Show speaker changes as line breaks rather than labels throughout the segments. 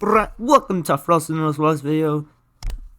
Welcome to Frost and Rose Vlogs video.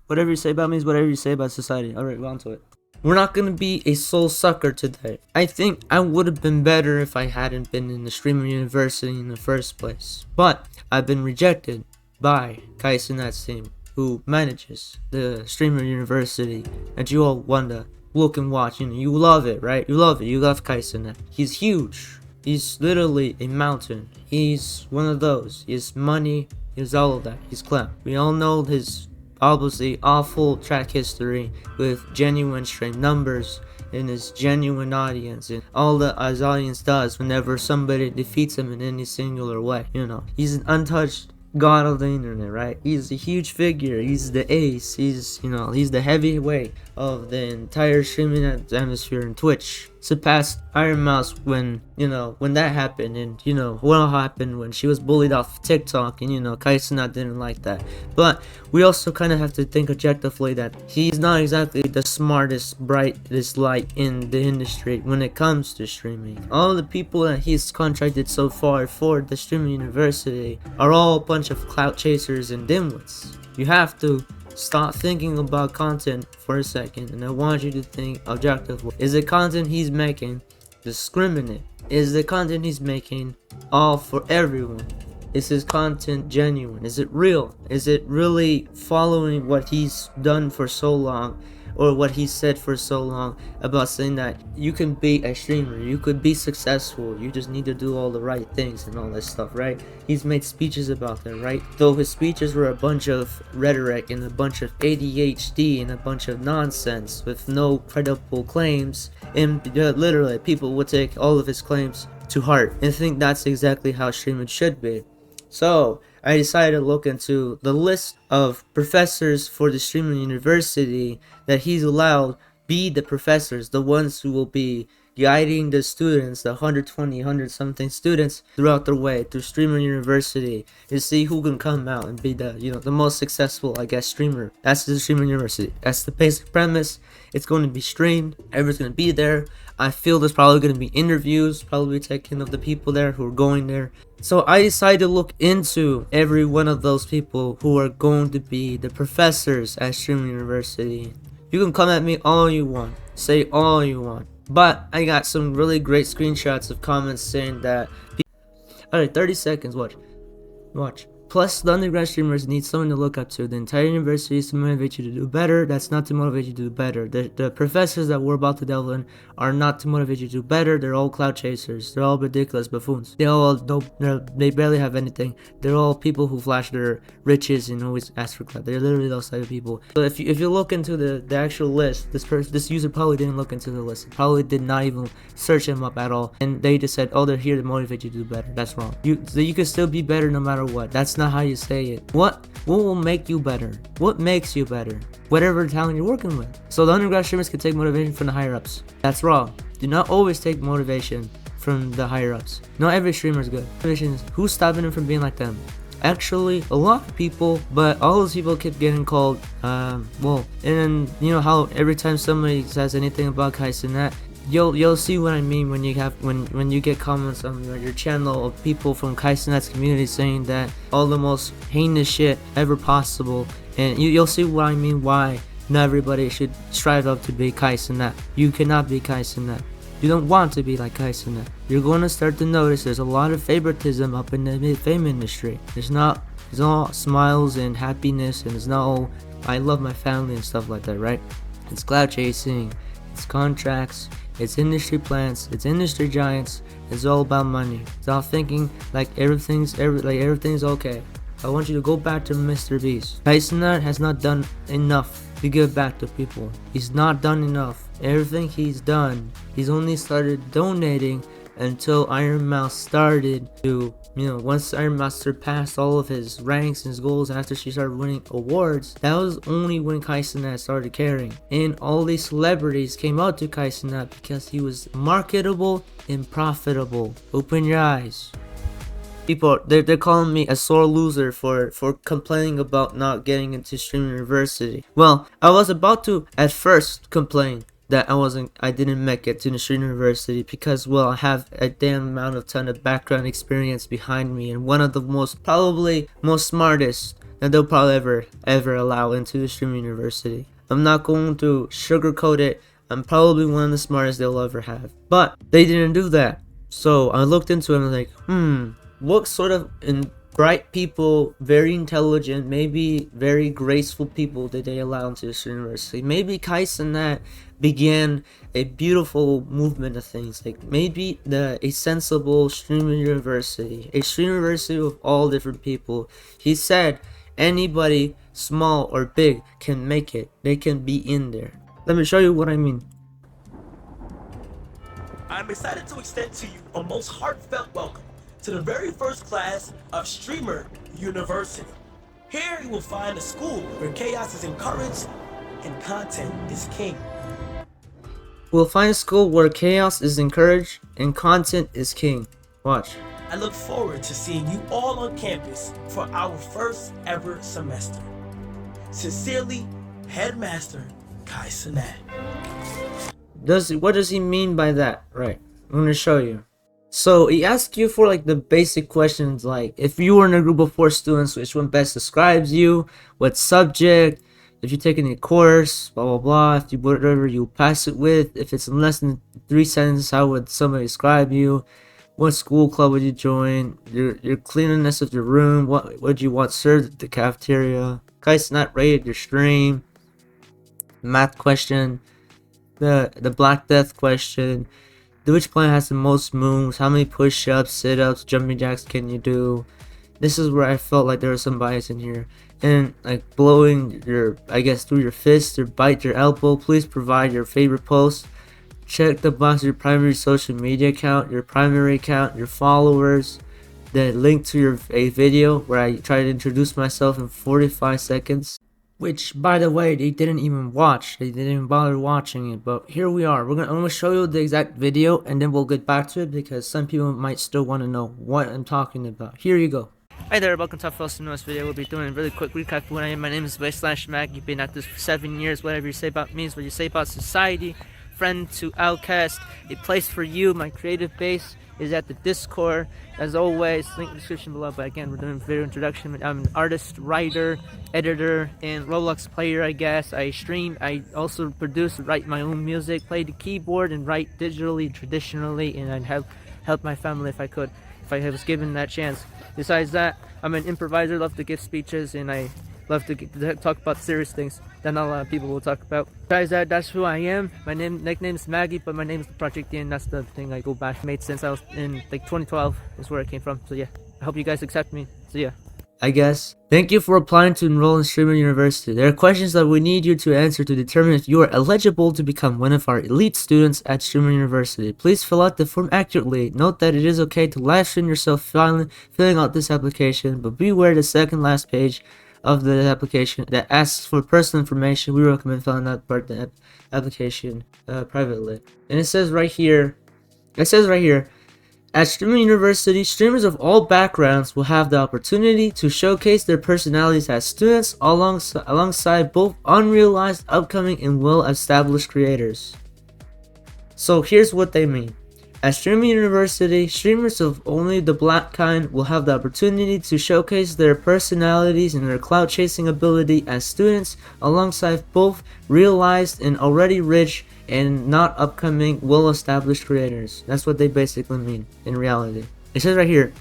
Whatever you say about me is whatever you say about society. Alright, we're on to it. We're not gonna be a soul sucker today. I think I would have been better if I hadn't been in the streamer university in the first place. But I've been rejected by Kaisenat's team, who manages the streamer university that you all want to look and watch. You know, you love it, right? You love it. You love Kaisenat. He's huge. He's literally a mountain. He's one of those. He has money. He has all of that. He's clown. We all know his obviously awful track history with genuine stream numbers and his genuine audience and all that his audience does whenever somebody defeats him in any singular way. You know, he's an untouched god of the internet, right? He's a huge figure. He's the ace. He's the heavyweight of the entire streaming atmosphere in Twitch. Surpassed Iron Mouse when that happened, and what happened when she was bullied off TikTok, and Kaisenat didn't like that. But we also kind of have to think objectively that he's not exactly the smartest, brightest light in the industry when it comes to streaming. All the people that he's contracted so far for the streaming university are all a bunch of clout chasers and dimwits. You have to stop thinking about content for a second, and I want you to think objectively. Is the content he's making discriminate? Is the content he's making all for everyone? Is his content genuine? Is it real? Is it really following what he's done for so long, or what he said for so long about saying that you can be a streamer, you could be successful, you just need to do all the right things and all that stuff, right? He's made speeches about that, right? Though his speeches were a bunch of rhetoric and a bunch of ADHD and a bunch of nonsense with no credible claims, and literally people would take all of his claims to heart and think that's exactly how streaming should be. So I decided to look into the list of professors for the streaming university that he's allowed be the professors, the ones who will be guiding the students, the 100 something students throughout their way through streamer university, to see who can come out and be the the most successful, I guess, streamer. That's the streamer university. That's the basic premise. It's going to be streamed. Everyone's going to be there. I feel there's probably going to be interviews, probably taken of the people there who are going there. So I decided to look into every one of those people who are going to be the professors at streamer university. You can come at me all you want, say all you want, but I got some really great screenshots of comments saying that. Alright, 30 seconds, watch. Plus, the undergrad streamers need someone to look up to. The entire university is to motivate you to do better. That's not to motivate you to do better. The professors that we're about to delve in are not to motivate you to do better. They're all cloud chasers. They're all ridiculous buffoons. They barely have anything. They're all people who flash their riches and always ask for clout. They're literally those type of people. So if you look into the actual list, this user probably didn't look into the list. Probably did not even search them up at all. And they just said, oh, they're here to motivate you to do better. That's wrong. You can still be better no matter what. That's not how you say it. What will make you better? What makes you better? Whatever talent you're working with. So the undergrad streamers can take motivation from the higher ups. That's wrong. Do not always take motivation from the higher ups. Not every streamer is good. Motivation is who's stopping them from being like them? Actually, a lot of people, but all those people keep getting called well, and you know how every time somebody says anything about Kaisenat, you'll see what I mean when you get comments on your channel of people from Kaisenat's community saying that all the most heinous shit ever possible, and you'll see what I mean why not everybody should strive up to be Kaisenat. You cannot be Kaisenat. You don't want to be like Kaisenat. You're going to start to notice there's a lot of favoritism up in the fame industry. It's all smiles and happiness, and it's not all I love my family and stuff like that, right? It's cloud chasing, it's contracts, it's industry plants, it's industry giants. It's all about money. It's all thinking like everything's okay. I want you to go back to Mr. Beast. Kaisenat has not done enough to give back to people. He's not done enough. Everything he's done, he's only started donating until Iron Mouse started to, once Iron Mouse surpassed all of his ranks and his goals after she started winning awards, that was only when Kaisenat started caring. And all these celebrities came out to Kaisenat because he was marketable and profitable. Open your eyes. People, they're calling me a sore loser for complaining about not getting into streaming university. Well, I was about to at first complain that I didn't make it to National University because, well, I have a damn amount of ton of background experience behind me, and one of the probably most smartest that they'll probably ever allow into the streaming university. I'm not going to sugarcoat it. I'm probably one of the smartest they'll ever have, but they didn't do that. So I looked into it and was like, what sort of bright people, very intelligent, maybe very graceful people did they allow into this university? Maybe Kais and that began a beautiful movement of things. Like maybe a sensible streaming university, a streaming university with all different people. He said anybody, small or big, can make it. They can be in there. Let me show you what I mean.
I'm excited to extend to you a most heartfelt welcome to the very first class of Streamer University. Here you will find a school where chaos is encouraged and content is king.
We'll find a school where chaos is encouraged and content is king. Watch.
I look forward to seeing you all on campus for our first ever semester. Sincerely, Headmaster Kai Sinat.
What does he mean by that? Right, I'm gonna show you. So he asks you for like the basic questions, like if you were in a group of 4 students, which one best describes you, what subject, if you take any course, blah blah blah, if you whatever you pass it with, if it's in less than 3 sentences, how would somebody describe you, what school club would you join, your cleanliness of your room, what would you want served at the cafeteria, Kai's not rated your stream, math question, the Black Death question, which planet has the most moves, how many push-ups, sit-ups, jumping jacks can you do. This is where I felt like there was some bias in here. And like blowing your, I guess, through your fist or bite your elbow. Please provide your favorite post. Check the box of your primary social media account, your primary account, your followers, the link to a video where I try to introduce myself in 45 seconds. Which, by the way, they didn't even watch. They didn't even bother watching it. But here we are. I'm gonna show you the exact video, and then we'll get back to it because some people might still want to know what I'm talking about. Here you go. Hi there, welcome to our first newest video. We'll be doing a really quick recap of what I am. My name is Mag. You've been at this for 7 years. Whatever you say about me is what you say about society. Friend to Outcast. A place for you. My creative base is at the Discord. As always, link in the description below. But again, we're doing a video introduction. I'm an artist, writer, editor, and Roblox player, I guess. I stream. I also produce, write my own music, play the keyboard, and write digitally, traditionally, and I'd help my family if I could, if I was given that chance. Besides that, I'm an improviser, love to give speeches, and I love to talk about serious things that not a lot of people will talk about. Besides that, that's who I am. My nickname is Maggie, but my name is the Project Ian. That's the thing I go back. Made since I was in like 2012 is where I came from. So yeah, I hope you guys accept me. So yeah. I guess. Thank you for applying to enroll in Streamer University. There are questions that we need you to answer to determine if you are eligible to become one of our elite students at Streamer University. Please fill out the form accurately. Note that it is okay to live stream yourself filling out this application, but beware the second last page of the application that asks for personal information. We recommend filling out part of the application privately. And it says right here, at Streamer University, streamers of all backgrounds will have the opportunity to showcase their personalities as students alongside both unrealized, upcoming, and well-established creators. So here's what they mean. At Streamer University, streamers of only the black kind will have the opportunity to showcase their personalities and their clout-chasing ability as students alongside both realized and already rich and not upcoming, well-established creators. That's what they basically mean in reality. It says right here,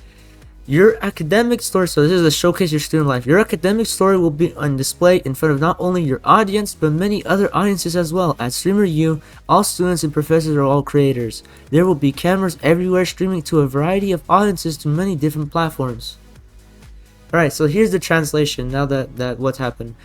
your academic story, so this is a showcase your student life. Your academic story will be on display in front of not only your audience, but many other audiences as well. At Streamer U, all students and professors are all creators. There will be cameras everywhere streaming to a variety of audiences to many different platforms. Alright, so here's the translation now that what's happened.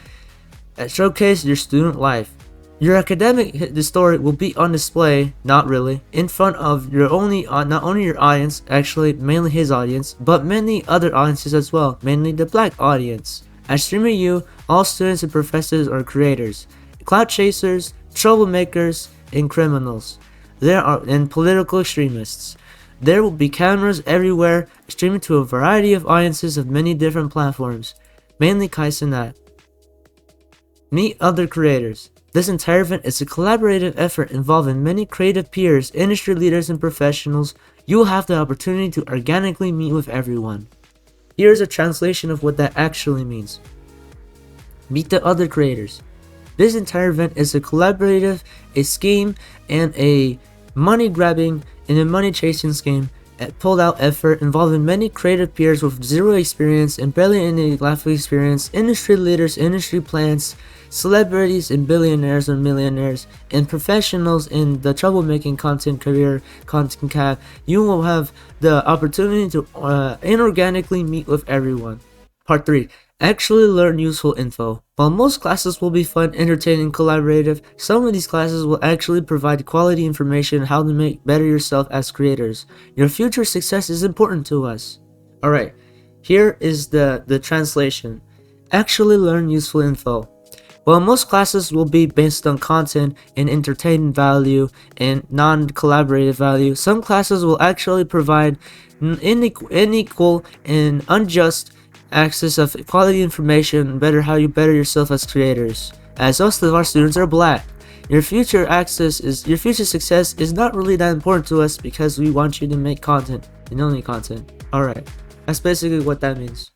Showcase your student life. Your academic story will be on display, not really, in front of not only your audience, actually mainly his audience, but many other audiences as well, mainly the black audience. At Streamer U, all students and professors are creators, clout chasers, troublemakers, and criminals. And political extremists. There will be cameras everywhere, streaming to a variety of audiences of many different platforms, mainly Kai Sinat. Meet other creators. This entire event is a collaborative effort involving many creative peers, industry leaders, and professionals. You will have the opportunity to organically meet with everyone. Here's a translation of what that actually means. Meet the other creators. This entire event is a collaborative, a scheme, and a money-grabbing and a money-chasing scheme, a pulled-out effort involving many creative peers with zero experience and barely any life experience, industry leaders, industry plants, celebrities and billionaires and millionaires, and professionals in the troublemaking content career, content cap. You will have the opportunity to inorganically meet with everyone. Part 3. Actually learn useful info. While most classes will be fun, entertaining, collaborative, some of these classes will actually provide quality information on how to make better yourself as creators. Your future success is important to us. Alright, here is the translation. Actually learn useful info. While most classes will be based on content and entertainment value and non-collaborative value, some classes will actually provide unequal and unjust access of quality information, how you better yourself as creators. As most of our students are black, your future success is not really that important to us because we want you to make content and only content. Alright, that's basically what that means.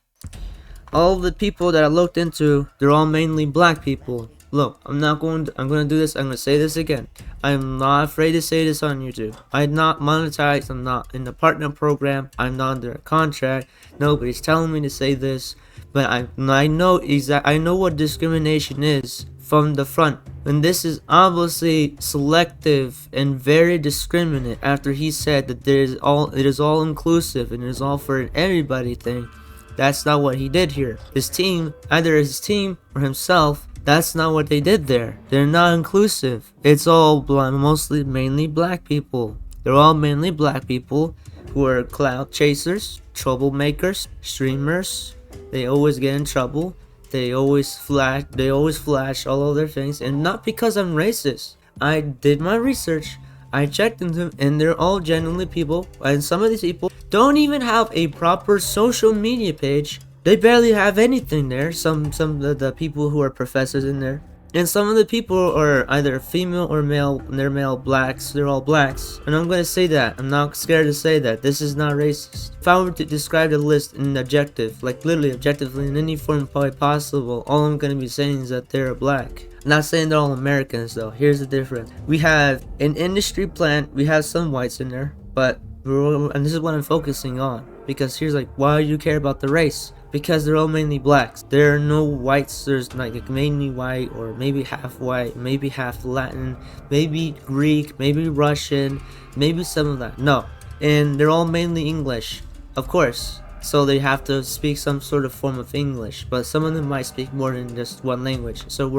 All the people that I looked into, they're all mainly black people. Look, I'm gonna do this, I'm gonna say this again. I'm not afraid to say this on YouTube. I'm not monetized, I'm not in the partner program, I'm not under a contract. Nobody's telling me to say this, but I know what discrimination is from the front. And this is obviously selective and very discriminate after he said that it is all inclusive and it is all for everybody thing. That's not what he did here. His team, either his team or himself, that's not what they did there. They're not inclusive. It's all mainly black people. They're all mainly black people who are clout chasers, troublemakers, streamers. They always get in trouble. They always flash all of their things, and not because I'm racist. I did my research. I checked into them, and they're all genuinely people, and some of these people don't even have a proper social media page. They barely have anything there. Some of the people who are professors in there, and some of the people are either female or male, and they're male blacks. They're all blacks, and I'm gonna say that. I'm not scared to say that. This is not racist. If I were to describe the list in objective, like literally objectively in any form probably possible, all I'm gonna be saying is that they're black. I'm not saying they're all Americans though. Here's the difference. We have an industry plant. We have some whites in there, and this is what I'm focusing on, because here's like, why do you care about the race? Because they're all mainly blacks. There are no whites. There's like mainly white, or maybe half white, maybe half Latin, maybe Greek, maybe Russian, maybe some of that. No, and they're all mainly English, of course. So they have to speak some sort of form of English, but some of them might speak more than just one language. So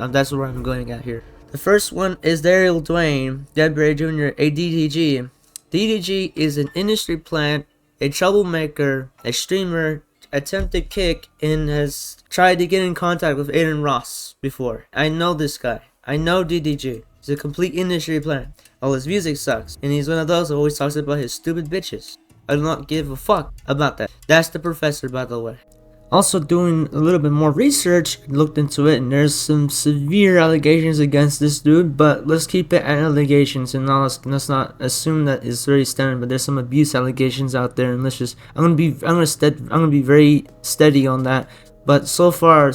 that's where I'm going at here. The first one is Daryl Dwayne, Deadberry Jr., a DDG. DDG is an industry plant, a troublemaker, a streamer, attempted kick, and has tried to get in contact with Aiden Ross before. I know this guy. I know DDG. He's a complete industry plant. All his music sucks, and he's one of those who always talks about his stupid bitches. I do not give a fuck about that. That's the professor, by the way. Also doing a little bit more research, looked into it, and there's some severe allegations against this dude, but let's keep it at allegations and let's not assume that it's very standard, but there's some abuse allegations out there, and I'm gonna be very steady on that. But so far,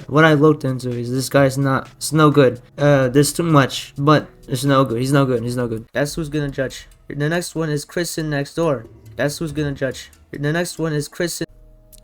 what I looked into is this guy's it's no good. There's too much, but it's no good. He's no good. That's who's gonna judge. The next one is Kristen next door. That's who's gonna judge. The next one is Kristen.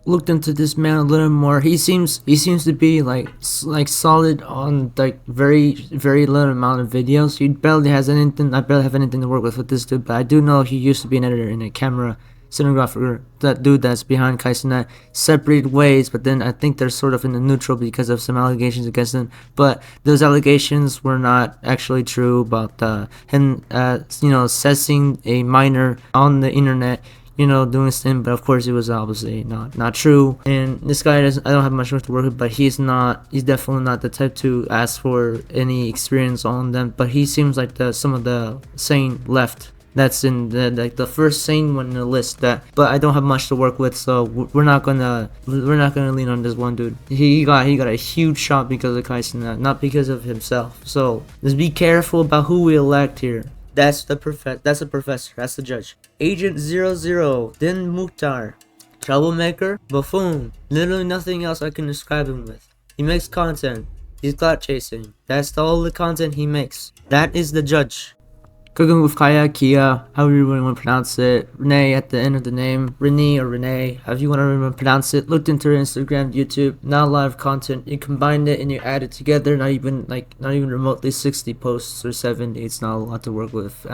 Looked into this man a little more. He seems to be like solid on like very little amount of videos. He barely has anything. I barely have anything to work with this dude, but I do know he used to be an editor and a camera cinematographer. That dude that's behind Kaisenet, separated ways, but then I think they're sort of in the neutral because of some allegations against him. But those allegations were not actually true about him assessing a minor on the internet, doing this thing. But of course it was obviously not true. And this guy I don't have much work to work with, but he's definitely not the type to ask for any experience on them. But he seems like some of the sane left that's in the first sane one in the list. But I don't have much to work with, so we're not gonna lean on this one dude. He got a huge shot because of Kaisen, not because of himself. So just be careful about who we elect here. That's the professor. That's the judge. Agent 00, Din Mukhtar. Troublemaker, buffoon. Literally nothing else I can describe him with. He makes content. He's clout chasing. That's all the content he makes. That is the judge. Cooking with Kaya, Kia, however you want to pronounce it. Renee at the end of the name. Renee or Renee, however you want to pronounce it. Looked into her Instagram, YouTube. Not a lot of content. You combine it and you add it together. Not even remotely 60 posts or 70. It's not a lot to work with.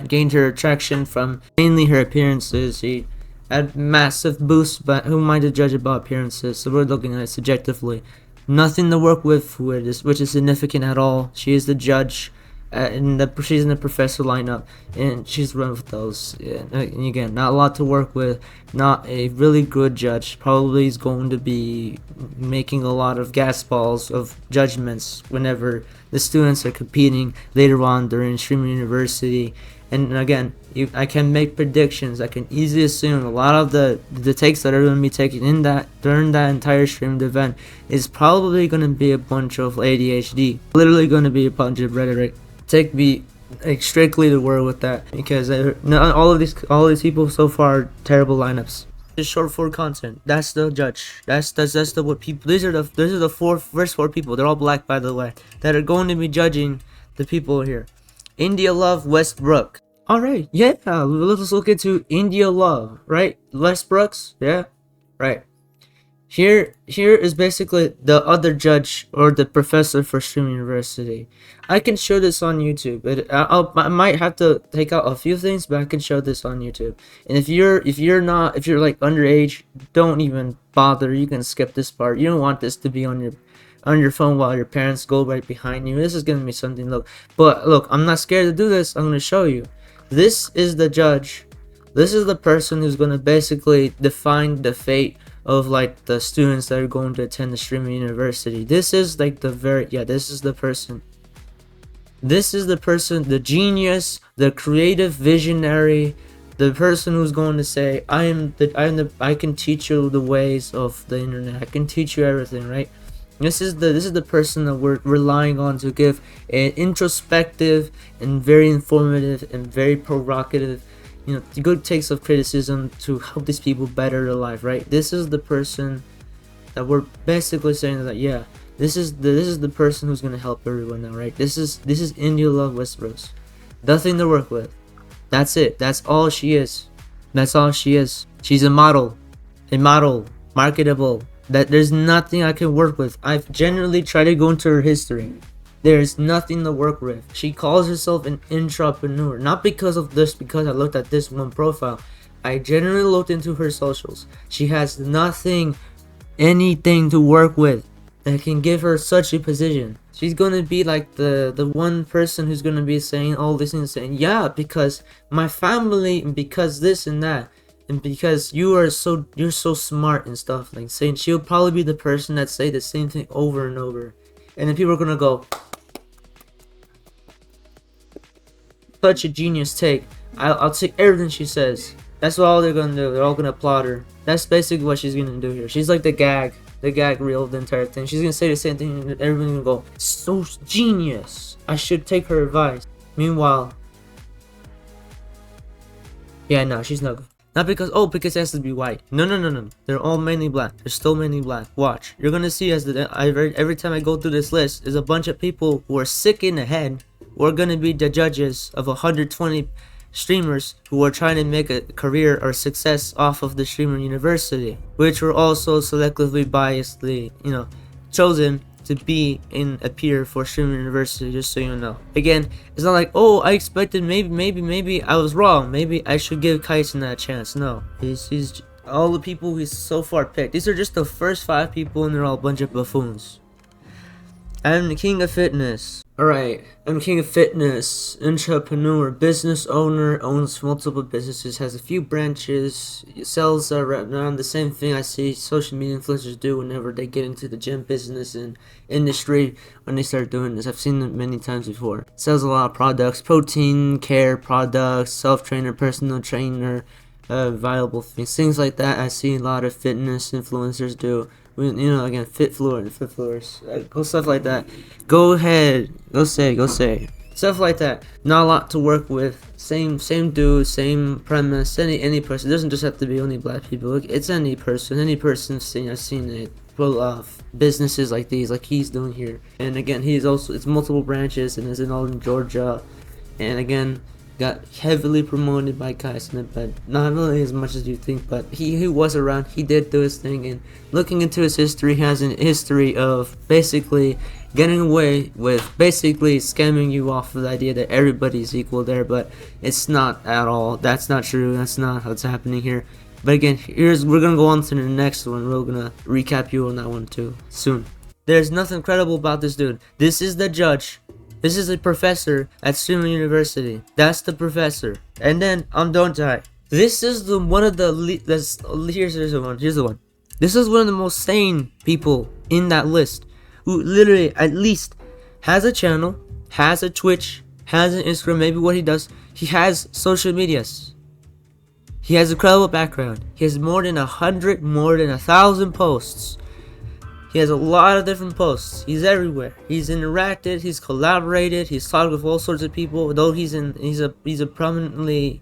Gained her attraction from mainly her appearances. She had massive boosts, but who am I to judge about appearances? So we're looking at it subjectively. Nothing to work with, which is significant at all. She is the judge, she's in the professor lineup, and she's run with those. And again, not a lot to work with. Not a really good judge. Probably is going to be making a lot of gas balls of judgments whenever the students are competing later on during Streamer University. And again, I can make predictions. I can easily assume a lot of the takes that are going to be taken during that entire streamed event is probably going to be a bunch of ADHD. Literally going to be a bunch of rhetoric. Take me strictly to word with that, because all of these people so far are terrible lineups. Just short form content. That's the judge. That's the what people. These are the first four people. They're all black, by the way, that are going to be judging the people here. India Love Westbrook. Alright, yeah, let's look into India Love, right? Westbrooks, yeah, right. Here is basically the other judge or the professor for Stream University. I can show this on YouTube. I might have to take out a few things, but I can show this on YouTube. And if you're like underage, don't even bother. You can skip this part. You don't want this to be on your phone while your parents go right behind you. This is gonna be something. Look, I'm not scared to do this. I'm gonna show you. This is the judge. This is the person who's gonna basically define the fate of like the students that are going to attend the streaming university. This is like this is the person. This is the person, the genius, the creative visionary, the person who's going to say, I can teach you the ways of the internet. I can teach you everything, right? This is the person that we're relying on to give an introspective and very informative and very provocative, good takes of criticism to help these people better their life, right? This is the person that we're basically saying that, yeah, this is the person who's gonna help everyone now, right? This is India Love Westbrooks. Nothing to work with. That's it. That's all she is. That's all she is. She's a model, marketable. That there's nothing I can work with. I've generally tried to go into her history. There's nothing to work with. She calls herself an intrapreneur. Not because of this, because I looked at this one profile. I generally looked into her socials. She has anything to work with that can give her such a position. She's gonna be like the one person who's gonna be saying all these things, saying, yeah, because my family, and because this and that. And because you're so smart and stuff, like saying she'll probably be the person that say the same thing over and over, and then people are gonna go, such a genius take. I'll take everything she says. That's all they're gonna do. They're all gonna applaud her. That's basically what she's gonna do here. She's like the gag reel of the entire thing. She's gonna say the same thing, and everyone's gonna go, so genius. I should take her advice. Meanwhile, yeah, no, she's not good. Not because it has to be white. No. They're all mainly black. They're still mainly black. Watch. You're gonna see every time I go through this list, there's a bunch of people who are sick in the head who are gonna be the judges of 120 streamers who are trying to make a career or success off of the Streamer University, which were also selectively biasedly, chosen to appear for Streamer University, just so you know. Again, it's not like, oh, I expected maybe I was wrong. Maybe I should give Kaisen that chance. No, he's all the people he's so far picked. These are just the first 5 people, and they're all a bunch of buffoons. I'm the king of fitness. Alright, I'm king of fitness, entrepreneur, business owner, owns multiple businesses, has a few branches, sells around the same thing I see social media influencers do whenever they get into the gym business and industry when they start doing this. I've seen it many times before. Sells a lot of products, protein, care products, self-trainer, personal trainer, viable things like that. I see a lot of fitness influencers do. Again, fit floors, stuff like that. Go ahead, go say, stuff like that. Not a lot to work with. Same dude, same premise. Any person. It doesn't just have to be only black people. It's any person. I've seen it. Pull off businesses like these, like he's doing here. And again, it's multiple branches and is in all in Georgia. And again, got heavily promoted by Kaisen, but not really as much as you think, but he was around, he did do his thing, and looking into his history, he has a history of basically getting away with basically scamming you off of the idea that everybody's equal there, but it's not at all. That's not true. That's not what's happening here. But again, we're gonna go on to the next one. We're gonna recap you on that one too soon. There's nothing credible about this dude. This is the judge. This is a professor at Streamer University. That's the professor. And then Don't Die. This is here's the one. This is one of the most sane people in that list, who literally at least has a channel, has a Twitch, has an Instagram. Maybe what he does, he has social medias. He has a credible background. He has more than 1,000 posts. He has a lot of different posts. He's everywhere. He's interacted. He's collaborated. He's talked with all sorts of people. Though he's a prominently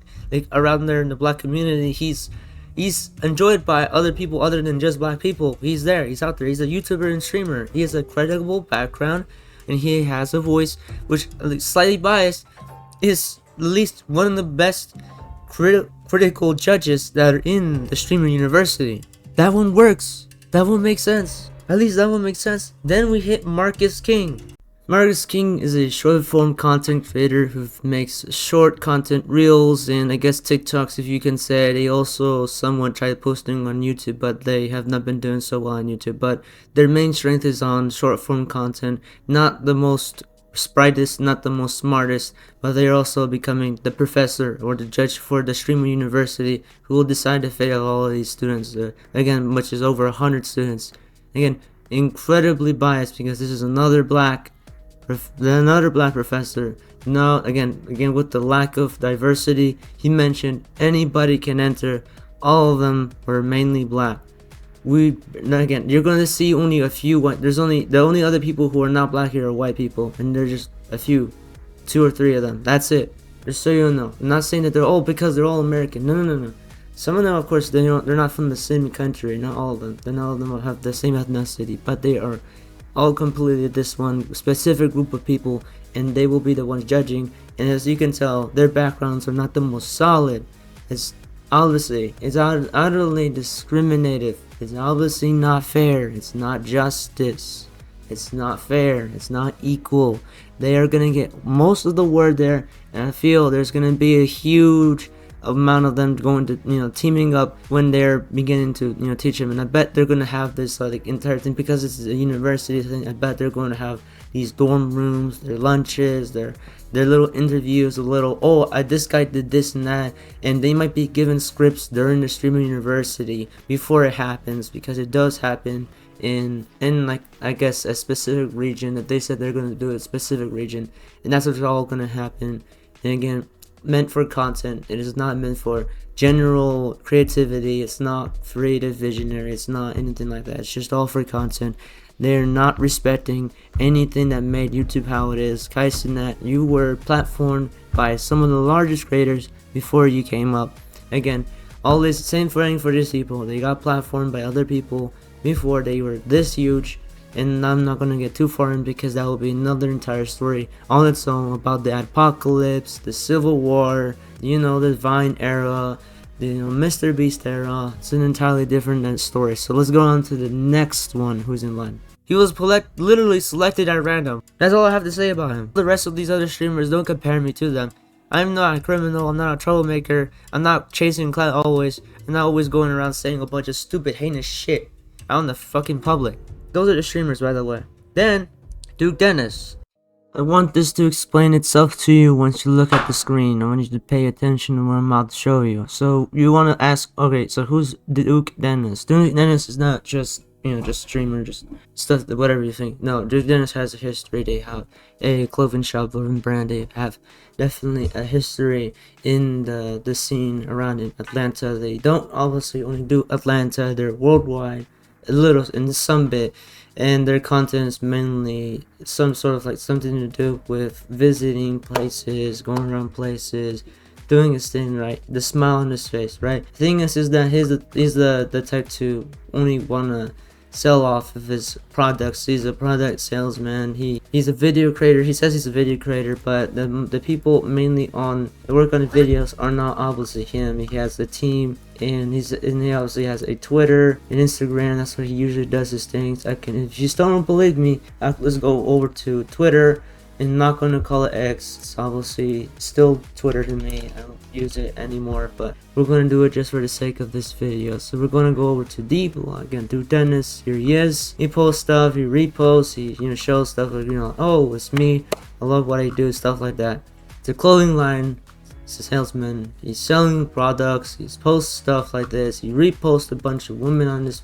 around there in the black community. He's enjoyed by other people other than just black people. He's there. He's out there. He's a YouTuber and streamer. He has a credible background, and he has a voice which, slightly biased, is at least one of the best critical judges that are in the Streamer University. That one works. That one makes sense. At least that one makes sense. Then we hit Marcus King. Marcus King is a short form content creator who makes short content reels and I guess TikToks, if you can say. They also somewhat tried posting on YouTube, but they have not been doing so well on YouTube. But their main strength is on short form content. Not the most brightest, not the most smartest, but they're also becoming the professor or the judge for the Streamer University, who will decide the fate of all of these students. Again, which is over 100 students. Again, incredibly biased because this is another black professor. No, again with the lack of diversity, he mentioned anybody can enter. All of them were mainly black. Again, you're going to see only a few white. The only other people who are not black here are white people, and they're just a few, 2 or 3 of them. That's it. Just so you know. I'm not saying that they're all because they're all American. No. Some of them, of course, they're not from the same country. Not all of them. Not all of them have the same ethnicity, but they are all completely this one specific group of people, and they will be the ones judging. And as you can tell, their backgrounds are not the most solid. It's utterly discriminative. It's obviously not fair. It's not justice. It's not fair. It's not equal. They are gonna get most of the word there, and I feel there's gonna be a huge amount of them going to teaming up when they're beginning to teach them. And I bet they're gonna have this entire thing because it's a university thing. I bet they're going to have these dorm rooms, their lunches, their little interviews, this guy did this and that, and they might be given scripts during the Streamer University before it happens, because it does happen in I guess a specific region that they said they're going to do, a specific region, and that's what's all going to happen. And again, meant for content. It is not meant for general creativity. It's not creative visionary. It's not anything like that. It's just all for content. They're not respecting anything that made YouTube how it is. Kaisenet, you were platformed by some of the largest creators before you came up. Again, all this same thing for these people. They got platformed by other people before they were this huge. And I'm not gonna get too far in because that will be another entire story on its own about the apocalypse, the Civil War, the Vine era, the Mr. Beast era. It's an entirely different story. So let's go on to the next one who's in line. He was literally selected at random. That's all I have to say about him. The rest of these other streamers, don't compare me to them. I'm not a criminal. I'm not a troublemaker. I'm not chasing clout always. I'm not always going around saying a bunch of stupid, heinous shit out in the fucking public. Those are the streamers, by the way. Then, Duke Dennis, I want this to explain itself to you once you look at the screen. I want you to pay attention to what I'm about to show you. So you want to ask, okay, so who's Duke Dennis? Duke Dennis is not just, just streamer, just stuff, whatever you think. No, Duke Dennis has a history. They have a clothing shop, clothing brand. They have definitely a history in the scene around in Atlanta. They don't obviously only do Atlanta. They're worldwide, a little in some bit. And their content is mainly some sort of like something to do with visiting places, going around places, doing his thing, right? The smile on his face, right? The thing is that he's the type to only wanna sell off of his products. He's a product salesman. He's a video creator. He says he's a video creator, but the people mainly that work on the videos are not obviously him. He has a team, and he obviously has a Twitter and Instagram. That's where he usually does his things. If you still don't believe me, let's go over to Twitter. I'm not gonna call it X. It's obviously still Twitter to me. I don't use it anymore, but we're gonna do it just for the sake of this video. So we're gonna go over to Deep again. Dude Dennis, here he is. He posts stuff. He reposts. He shows stuff like oh, it's me. I love what I do. Stuff like that. It's a clothing line. He's a salesman. He's selling products. He posts stuff like this. He reposts a bunch of women on his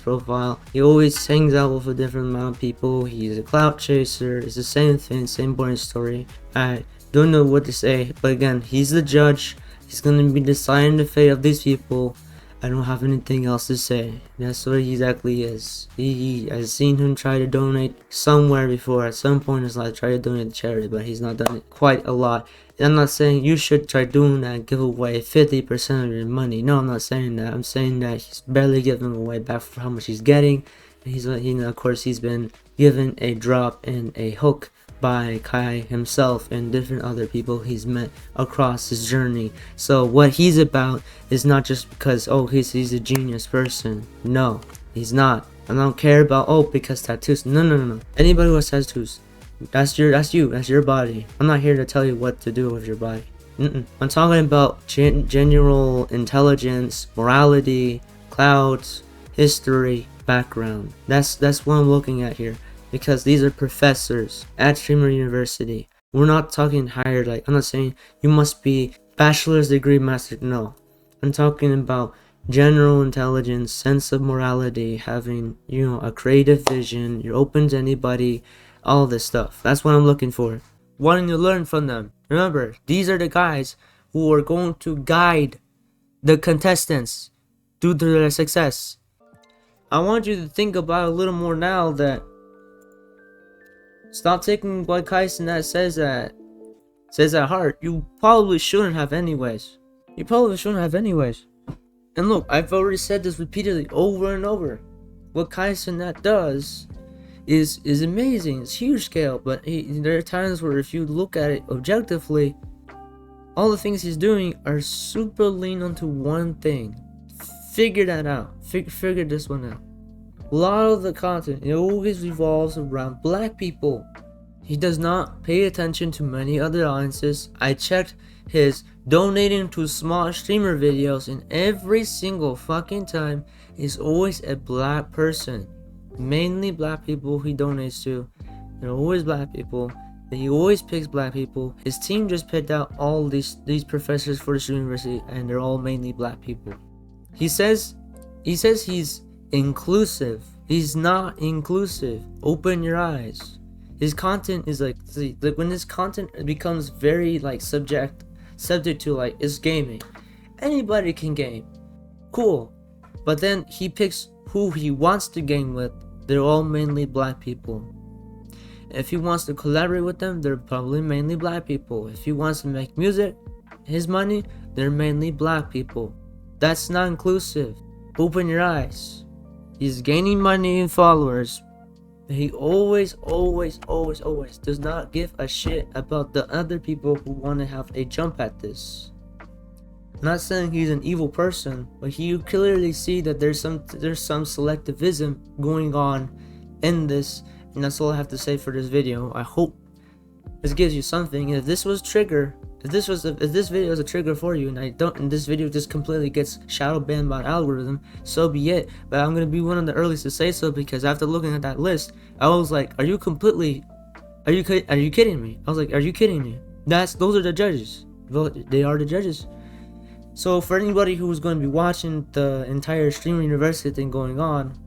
profile. He always hangs out with a different amount of people. He's a clout chaser. It's the same thing, same boring story. I don't know what to say, but again, he's the judge. He's gonna be deciding the fate of these people. I don't have anything else to say. That's what he exactly is. I've seen him try to donate somewhere before. At some point in his life, try to donate to charity, but he's not done it quite a lot. And I'm not saying you should try doing that, give away 50% of your money. No, I'm not saying that. I'm saying that he's barely giving away back for how much he's getting. And of course, he's been given a drop and a hook by Kai himself and different other people he's met across his journey. So what he's about is not just because he's a genius person. No, he's not. I don't care about because tattoos. No. Anybody who has tattoos, that's your body. I'm not here to tell you what to do with your body. I'm talking about general intelligence, morality, clouds, history, background. That's what I'm looking at here. Because these are professors at Streamer University. We're not talking higher, I'm not saying you must be bachelor's degree, master. No. I'm talking about general intelligence, sense of morality, having, a creative vision, you're open to anybody, all this stuff. That's what I'm looking for. Wanting to learn from them. Remember, these are the guys who are going to guide the contestants due to their success. I want you to think about a little more now that stop taking what Kaisen that says at heart. You probably shouldn't have anyways. And look, I've already said this repeatedly over and over. What Kaisen that does is amazing. It's huge scale, but there are times where if you look at it objectively, all the things he's doing are super lean onto one thing. Figure that out. Figure this one out. A lot of the content, it always revolves around black people. He does not pay attention to many other audiences. I checked his donating to small streamer videos, and every single fucking time is always a black person. Mainly black people he donates to. They're always black people. He always picks black people. His team just picked out all these professors for this university, and they're all mainly black people. He says he's inclusive. He's not inclusive. Open your eyes. His content is when his content becomes very subject to it's gaming. Anybody can game. Cool. But then he picks who he wants to game with. They're all mainly black people. If he wants to collaborate with them, they're probably mainly black people. If he wants to make music, his money, they're mainly black people. That's not inclusive. Open your eyes. He's gaining money and followers. He always does not give a shit about the other people who want to have a jump at this. I'm not saying he's an evil person, but you clearly see that there's some selectivism going on in this, and that's all I have to say for this video. I hope this gives you something. If this was trigger, if this video is a trigger for you, and this video just completely gets shadow banned by the algorithm, so be it. But I'm gonna be one of the earliest to say so, because after looking at that list, I was like, are you kidding me? I was like, are you kidding me? Those are the judges. Well, they are the judges. So for anybody who's going to be watching the entire Streamer University thing going on,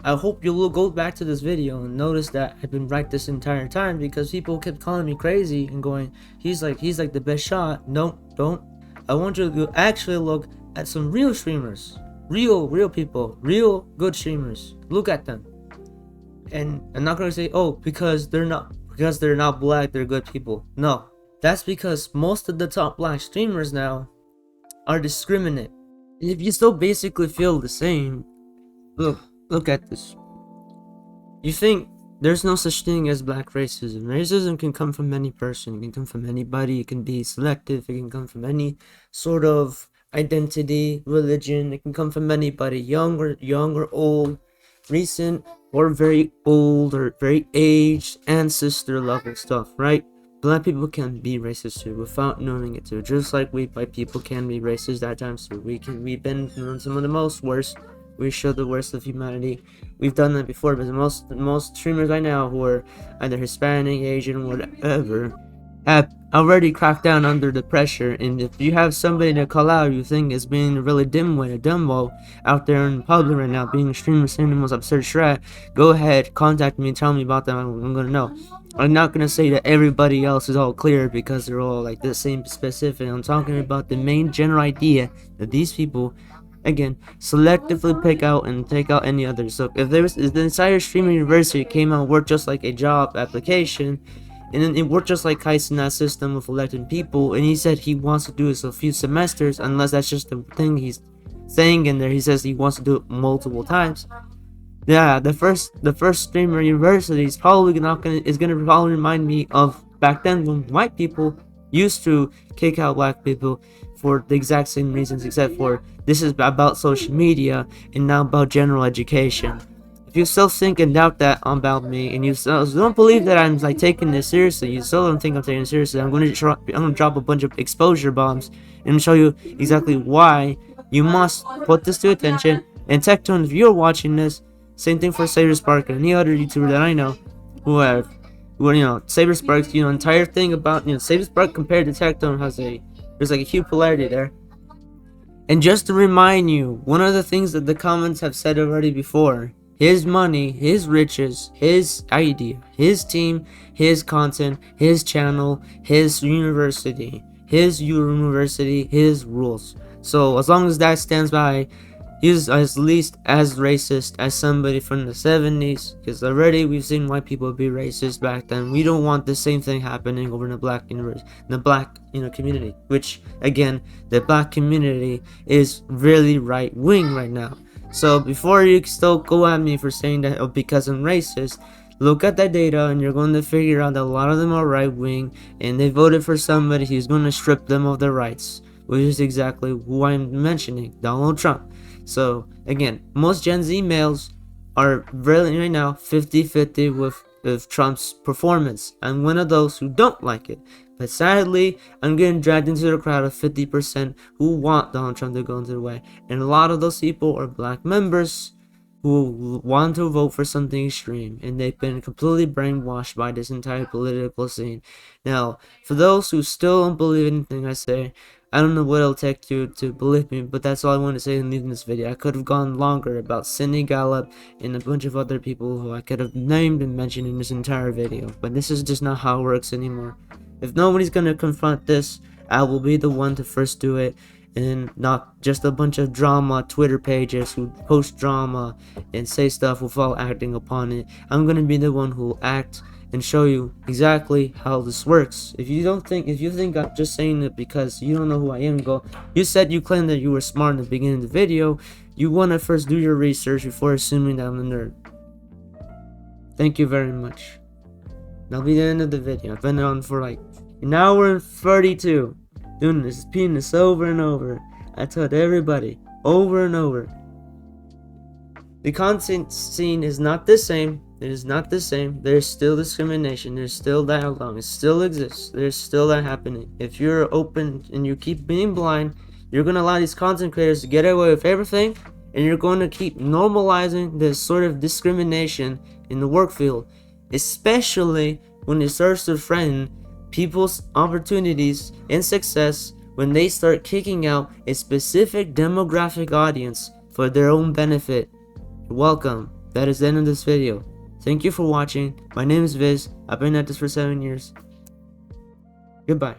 I hope you'll go back to this video and notice that I've been right this entire time, because people kept calling me crazy and going, he's like the best shot. No, don't. I want you to actually look at some real streamers, real people, real good streamers. Look at them. And I'm not gonna say, oh, because they're not black, they're good people. No, that's because most of the top black streamers now are discriminate. If you still basically feel the same, look at this. You think there's no such thing as black racism. Racism can come from any person, it can come from anybody, it can be selective, it can come from any sort of identity, religion, it can come from anybody, young or old, recent or very old or very aged, ancestor level stuff, right? Black people can be racist too without knowing it too, just like we white people can be racist at times too. We've been some of the most worst. We show the worst of humanity. We've done that before, but the most streamers right now who are either Hispanic, Asian, whatever, have already cracked down under the pressure. And if you have somebody to call out you think is being a really dimwit, a dumbo out there in public right now, being a streamer saying the most absurd shit, go ahead, contact me, tell me about them. I'm gonna know. I'm not gonna say that everybody else is all clear because they're all like the same specific. I'm talking about the main general idea that these people, again, selectively pick out and take out any others. So if the entire Streamer University came out and worked just like a job application, and then it worked just like Kai's in that system of electing people, and he said he wants to do this a few semesters, unless that's just the thing he's saying in there. He says he wants to do it multiple times. Yeah, the first Streamer University is probably gonna probably remind me of back then when white people used to kick out black people for the exact same reasons, except for this is about social media and not about general education. If you still think and doubt that about me, and you still don't believe that I'm like taking this seriously, you still don't think I'm taking it seriously, I'm gonna drop a bunch of exposure bombs and show you exactly why you must put this to attention. And Tectone, if you're watching this, same thing for Saberspark and any other YouTuber that I know who have, Saberspark's, entire thing about, Saberspark compared to Tectone there's like a huge polarity there. And just to remind you, one of the things that the comments have said already before, his money, his riches, his idea, his team, his content, his channel, his university, his rules. So as long as that stands by, he's at least as racist as somebody from the 70s, because already we've seen white people be racist back then. We don't want the same thing happening over in the black community, which again, the black community is really right wing right now. So before you still go at me for saying that because I'm racist, look at that data and you're going to figure out that a lot of them are right wing and they voted for somebody who's going to strip them of their rights, which is exactly who I'm mentioning, Donald Trump. So again, most Gen Z males are really right now 50-50 with Trump's performance. I'm one of those who don't like it, but sadly I'm getting dragged into the crowd of 50% who want Donald Trump to go into the way, and a lot of those people are black members who want to vote for something extreme, and they've been completely brainwashed by this entire political scene. Now, for those who still don't believe anything I say, I don't know what it'll take you to believe me, but that's all I want to say in leaving this video. I could have gone longer about Sidney Gallup and a bunch of other people who I could have named and mentioned in this entire video, but this is just not how it works anymore. If nobody's gonna confront this, I will be the one to first do it, and not just a bunch of drama Twitter pages who post drama and say stuff without acting upon it. I'm gonna be the one who will act and show you exactly how this works. If you think I'm just saying it because you don't know who I am, you claimed that you were smart in the beginning of the video. You want to first do your research before assuming that I'm a nerd. Thank you very much. That'll be the end of the video. I've been on for like an hour and 32 doing this, repeating this over and over. I told everybody over and over, the content scene is not the same. It is not the same. There's still discrimination. There's still dialogue. It still exists. There's still that happening. If you're open and you keep being blind, you're going to allow these content creators to get away with everything, and you're going to keep normalizing this sort of discrimination in the work field, especially when it starts to threaten people's opportunities and success when they start kicking out a specific demographic audience for their own benefit. Welcome. That is the end of this video. Thank you for watching. My name is Viz. I've been at this for 7 years. Goodbye.